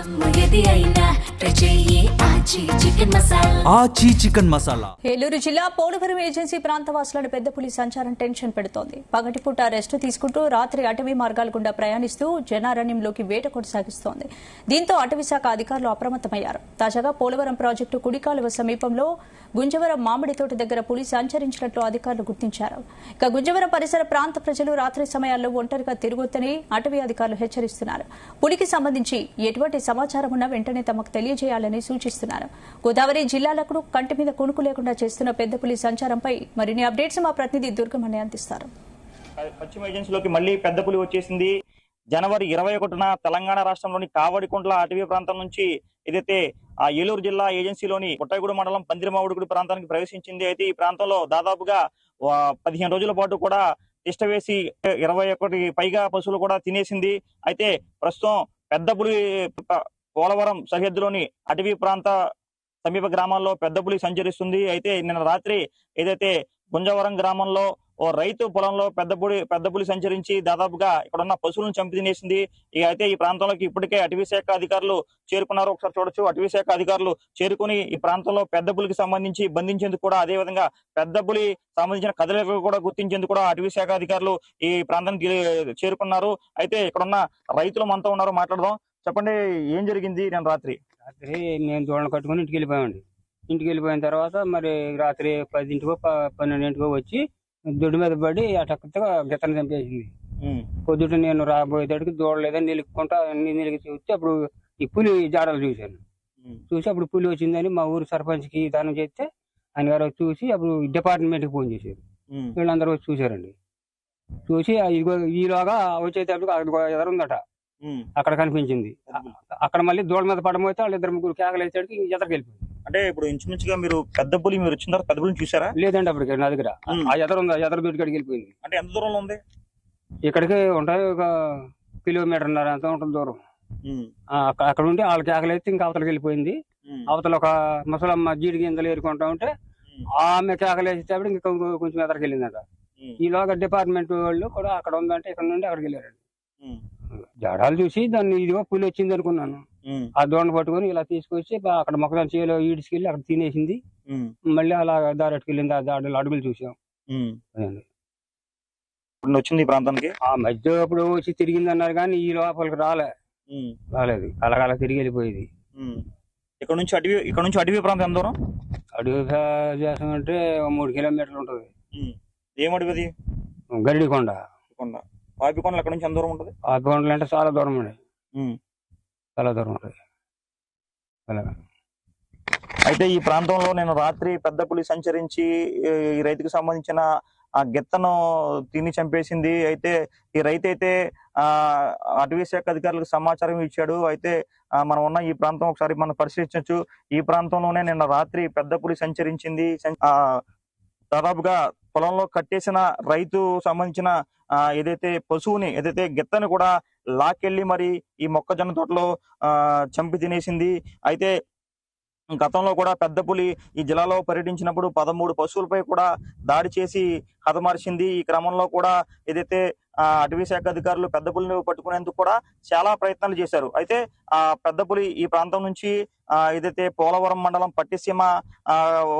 ఆచి చికెన్ మసాలా. ఏలూరు జిల్లా పోలవరం ఏజెన్సీ ప్రాంతవాసులను పెద్ద పులి సంచారం టెన్షన్ పెడుతోంది. పగటిపూట రెస్టు తీసుకుంటూ రాత్రి అటవీ మార్గాల గుండా ప్రయాణిస్తూ జనారణ్యంలోకి వేట కొనసాగిస్తోంది. దీంతో అటవీ శాఖ అధికారులు అప్రమత్తమయ్యారు. తాజాగా పోలవరం ప్రాజెక్టు కుడికాలువ సమీపంలో గుంజవరం మామిడి తోట దగ్గర పులి సంచరించినట్లు అధికారులు గుర్తించారు. ఇక గుంజవరం పరిసర ప్రాంత ప్రజలు రాత్రి సమయాల్లో ఒంటరిగా తిరగొద్దని అటవీ అధికారులు హెచ్చరిస్తున్నారు. పులికి సంబంధించి ఎటువంటి సమాచారం ఉన్నా వెంటనే తమకు తెలియజేయాలని సూచిస్తున్నారు. గోదావరి జిల్లాలకు కంటి మీద కొనుకు లేకుండా చేస్తున్న పెద్ద పులి సంచారంపై మరిన్ని అప్డేట్స్ మా ప్రతినిధి దుర్గమణి అందిస్తారు. పశ్చిమ ఏజెన్సీలోకి మళ్లీ పెద్ద పులి వచ్చేసింది. జనవరి 21న తెలంగాణ రాష్ట్రంలోని కావడికుంట్ల అటవీ ప్రాంతం నుంచి ఏదైతే ఏలూరు జిల్లా ఏజెన్సీలోని పుట్టగూడ మండలం పందిరిమావుడిగుడి ప్రాంతానికి ప్రవేశించింది. అయితే ఈ ప్రాంతంలో దాదాపుగా 15 రోజుల పాటు కూడా తిష్ట వేసి 21 పైగా పశువులు కూడా తినేసింది. అయితే ప్రస్తుతం పెద్ద పులి పోలవరం సరిహద్దులోని అటవీ ప్రాంత సమీప గ్రామాల్లో పెద్ద పులి సంచరిస్తుంది. అయితే నిన్న రాత్రి ఏదైతే గుంజవరం గ్రామంలో ఓ రైతు పొలంలో పెద్ద పులి సంచరించి దాదాపుగా ఇక్కడ ఉన్న పశువులను చంపి తినేసింది. అయితే ఈ ప్రాంతంలోకి ఇప్పటికే అటవీ శాఖ అధికారులు చేరుకున్నారు. ఒకసారి చూడొచ్చు. అటవీ శాఖ అధికారులు చేరుకుని ఈ ప్రాంతంలో పెద్ద పులికి సంబంధించి బంధించేందుకు కూడా, అదే విధంగా పెద్ద పులి సంబంధించిన కదలికలు కూడా గుర్తించేందుకు కూడా అటవీ శాఖ అధికారులు ఈ ప్రాంతానికి చేరుకున్నారు. అయితే ఇక్కడ ఉన్న రైతులు మనతో ఉన్నారు, మాట్లాడదాం. చెప్పండి, ఏం జరిగింది? నేను రాత్రి నేను దూడలు కట్టుకుని ఇంటికి వెళ్ళిపోయామండి. ఇంటికి వెళ్ళిపోయిన తర్వాత మరి రాత్రి 10ంటికో 12ంటికో వచ్చి దొడ్డు మీద పడి అటక్కగా గిత్తని చంపేసింది. పొద్దుట నేను రాబోయేటడికి దూడలేదని నిలుక్కుంటా నిలిగి చూస్తే అప్పుడు ఈ పులి జాడలు చూశాను. చూసి అప్పుడు పులి వచ్చిందని మా ఊరు సర్పంచ్కి దానం చేస్తే ఆయన గారు చూసి అప్పుడు డిపార్ట్మెంట్కి ఫోన్ చేశారు. వీళ్ళందరూ వచ్చి చూశారండి. చూసి ఈలోగా వచ్చేటప్పుడు అక్కడ ఎదరుందట, అక్కడ కనిపించింది. అక్కడ మళ్ళీ దూడ మీద పడమోతే వాళ్ళు 2-3 కేకలు వేసేటికి ఎదరికి వెళ్ళిపోయింది. అంటే ఇప్పుడు ఇంచుమించుగా మీరు పెద్ద పులి మీరు వచ్చిన తర్వాత పెద్ద పులిని చూసారా? లేదండి, అప్పటికి నా దగ్గర ఆ ఎదరు దొడ్డికి వెళ్ళిపోయింది. అంటే ఎంత దూరంలో ఉంది? ఇక్కడికి ఉంటాయి ఒక 1.5 కిలోమీటర్ అంత ఉంటుంది దూరం. అక్కడ ఉండి వాళ్ళకి కేకలైతే ఇంకా అవతలకి వెళ్ళిపోయింది. అవతల ఒక ముసలమ్మ జీడి గింజలు ఏరుకుంటా ఉంటే ఆమె కేకలేసేటప్పుడు ఇంకా కొంచెం ఎదరికి వెళ్ళిందట. ఈలోగా డిపార్ట్మెంట్ వాళ్ళు కూడా అక్కడ ఉందంటే ఇక్కడ నుండి అక్కడికి వెళ్ళారండి. జడాలు చూసి దాన్ని ఇదిగో పులి వచ్చింది అనుకున్నాను. ఆ దూడను పట్టుకొని ఇలా తీసుకొచ్చి అక్కడ మొక్కదాని చేలో ఈడ్చుకెళ్ళి అక్కడ తినేసింది. మళ్ళీ అలా దారెట్టుకు వెళ్ళింది. ఆ దాడులు అడుగులు చూసాం. వచ్చింది ఈ ప్రాంతానికి ఆ మధ్య అప్పుడు వచ్చి తిరిగింది అన్నారు కానీ ఈ లోపలికి రాలేదు. అలా తిరిగి వెళ్ళిపోయేది. ఇక్కడ నుంచి అటవీ ప్రాంతం ఎంత దూరం? అడవి చేస్తామంటే 3 కిలోమీటర్లు ఉంటుంది. ఏం అడవిది? గరిడికొండ. పాపికొండలు అక్కడ నుంచి ఎంత దూరం ఉంటుంది? పాపికొండలు అంటే చాలా దూరం అండి, చాలా దూరం ఉంటుంది. అయితే ఈ ప్రాంతంలో నేను రాత్రి పెద్ద పులి సంచరించి ఈ రైతుకు సంబంధించిన ఆ గిత్తను తిని చంపేసింది. అయితే ఈ రైతు అయితే అటవీ శాఖ అధికారులకు సమాచారం ఇచ్చాడు. అయితే మనం ఉన్న ఈ ప్రాంతం ఒకసారి మనం పరిశీలించవచ్చు. ఈ ప్రాంతంలోనే నిన్న రాత్రి పెద్ద పులి సంచరించింది. దాదాపుగా పొలంలో కట్టేసిన రైతు సంబంధించిన ఏదైతే పశువుని ఏదైతే గిత్తని కూడా లాక్కెళ్లి మరి ఈ మొక్కజొన్న తోటలో చంపి తినేసింది. అయితే గతంలో కూడా పెద్ద పులి ఈ జిల్లాలో పర్యటించినప్పుడు 13 పశువులపై కూడా దాడి చేసి హతమార్చింది. ఈ క్రమంలో కూడా ఏదైతే అటవీ శాఖ అధికారులు పెద్ద పులిని పట్టుకునేందుకు కూడా చాలా ప్రయత్నాలు చేశారు. అయితే పెద్ద పులి ఈ ప్రాంతం నుంచి ఏదైతే పోలవరం మండలం పట్టిసీమ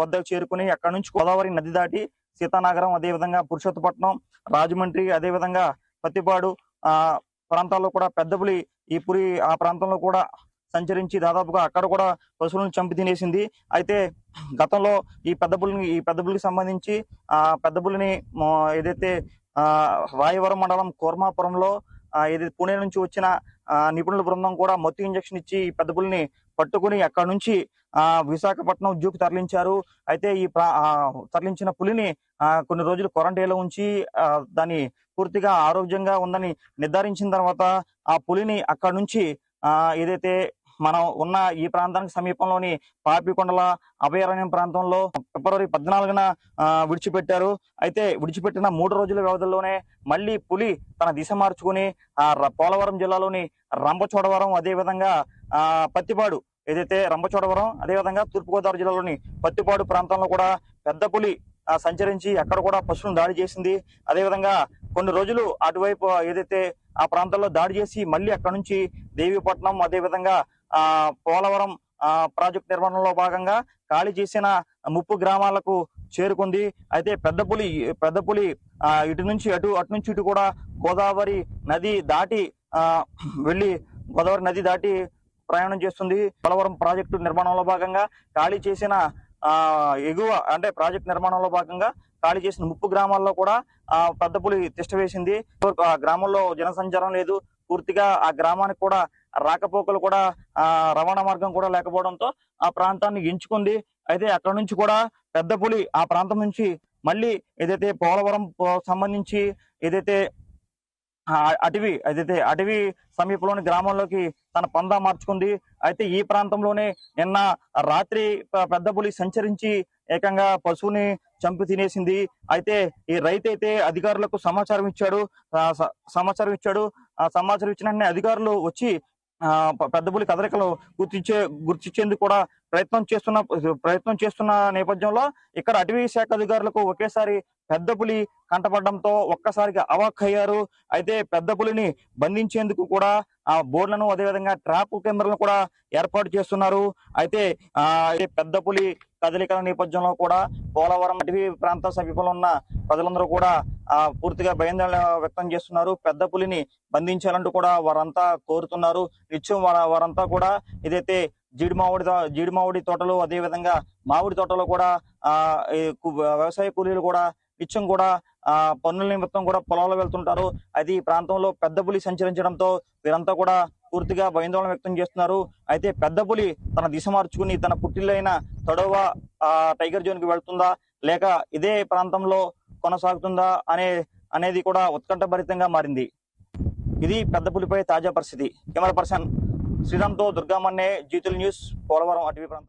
వద్దకు చేరుకుని అక్కడ నుంచి గోదావరి నది దాటి సీతానగరం, అదేవిధంగా పురుషోత్తపట్నం, రాజమండ్రి, అదేవిధంగా పత్తిపాడు ప్రాంతాల్లో కూడా పెద్ద పులి ఈ పులి ఆ ప్రాంతంలో కూడా సంచరించి దాదాపుగా అక్కడ కూడా పశువులను చంపి తినేసింది. అయితే గతంలో ఈ పెద్ద పులికి సంబంధించి పెద్ద పులిని ఏదైతే రాయవరం మండలం కోర్మాపురంలో ఏదైతే పుణే నుంచి వచ్చిన నిపుణుల బృందం కూడా మత్తు ఇంజక్షన్ ఇచ్చి ఈ పెద్ద పులిని పట్టుకుని అక్కడ నుంచి విశాఖపట్నం జూకి తరలించారు. అయితే ఈ తరలించిన పులిని కొన్ని రోజులు క్వారంటైన్లో ఉంచి దాన్ని పూర్తిగా ఆరోగ్యంగా ఉందని నిర్ధారించిన తర్వాత ఆ పులిని అక్కడ నుంచి ఏదైతే మనం ఉన్న ఈ ప్రాంతానికి సమీపంలోని పాపికొండల అభయారణ్యం ప్రాంతంలో ఫిబ్రవరి 14న విడిచిపెట్టారు. అయితే విడిచిపెట్టిన 3 రోజుల వ్యవధిలోనే మళ్ళీ పులి తన దిశ మార్చుకుని పోలవరం జిల్లాలోని రంపచోడవరం, అదేవిధంగా పత్తిపాడు, ఏదైతే రంపచోడవరం, అదేవిధంగా తూర్పుగోదావరి జిల్లాలోని పత్తిపాడు ప్రాంతంలో కూడా పెద్ద పులి సంచరించి అక్కడ కూడా పశువులను దాడి చేసింది. అదేవిధంగా కొన్ని రోజులు అటువైపు ఏదైతే ఆ ప్రాంతంలో దాడి చేసి మళ్ళీ అక్కడ నుంచి దేవీపట్నం అదేవిధంగా పోలవరం ప్రాజెక్టు నిర్మాణంలో భాగంగా ఖాళీ చేసిన ముప్పు గ్రామాలకు చేరుకుంది. అయితే పెద్ద పులి ఇటు నుంచి అటు నుంచి ఇటు కూడా గోదావరి నది దాటి ప్రయాణం చేస్తుంది. పోలవరం ప్రాజెక్టు నిర్మాణంలో భాగంగా ఖాళీ చేసిన ప్రాజెక్టు నిర్మాణంలో భాగంగా ఖాళీ చేసిన ముప్పు గ్రామాల్లో కూడా పెద్ద పులి తిష్ట వేసింది. ఆ గ్రామంలో జనసంచారం లేదు. పూర్తిగా ఆ గ్రామానికి కూడా రాకపోకలు కూడా రవాణా మార్గం కూడా లేకపోవడంతో ఆ ప్రాంతాన్ని ఎంచుకుంది. అయితే అక్కడ నుంచి కూడా పెద్ద పులి ఆ ప్రాంతం నుంచి మళ్ళీ ఏదైతే పోలవరం సంబంధించి ఏదైతే అటవీ సమీపంలోని గ్రామంలోకి తన పందా మార్చుకుంది. అయితే ఈ ప్రాంతంలోనే నిన్న రాత్రి పెద్ద పులి సంచరించి ఏకంగా పశువుని చంపి తినేసింది. అయితే ఈ రైతు అయితే అధికారులకు సమాచారం ఇచ్చాడు. ఆ సమాచారం ఇచ్చిన అధికారులు వచ్చి పెద్ద పులి కదలికలు గుర్తించేందుకు కూడా ప్రయత్నం చేస్తున్న నేపథ్యంలో ఇక్కడ అటవీ శాఖ అధికారులకు ఒకేసారి పెద్ద పులి కంటపడడంతో ఒక్కసారిగా అవాక్కయ్యారు. అయితే పెద్ద పులిని బంధించేందుకు కూడా ఆ బోర్డులను అదేవిధంగా ట్రాప్ కెమెరాలను కూడా ఏర్పాటు చేస్తున్నారు. అయితే పెద్ద పులి కదలికల నేపథ్యంలో కూడా పోలవరం అటవీ ప్రాంత సమీపంలో ఉన్న ప్రజలందరూ కూడా పూర్తిగా భయాందోళన వ్యక్తం చేస్తున్నారు. పెద్ద పులిని బంధించాలంటూ కూడా వారంతా కోరుతున్నారు. నిత్యం వారంతా కూడా ఏదైతే జీడి మామిడి తోటలు అదేవిధంగా మామిడి తోటలో కూడా వ్యవసాయ కూలీలు కూడా నిత్యం కూడా పన్నుల నిమిత్తం కూడా పొలాల్లో వెళ్తుంటారు. అయితే ఈ ప్రాంతంలో పెద్ద పులి సంచరించడంతో వీరంతా కూడా పూర్తిగా భయాందోళన వ్యక్తం చేస్తున్నారు. అయితే పెద్ద పులి తన దిశ మార్చుకుని తన పుట్టిల్లైన తడవ టైగర్ జోన్ కి వెళ్తుందా లేక ఇదే ప్రాంతంలో కొనసాగుతుందా అనేది కూడా ఉత్కంఠభరితంగా మారింది. ఇది పెద్ద పులిపై తాజా పరిస్థితి. కెమెరా పర్సన్ శ్రీరామ్తో దుర్గామన్నే, జీ తెలుగు న్యూస్, పోలవరం అటవీ ప్రాంతం.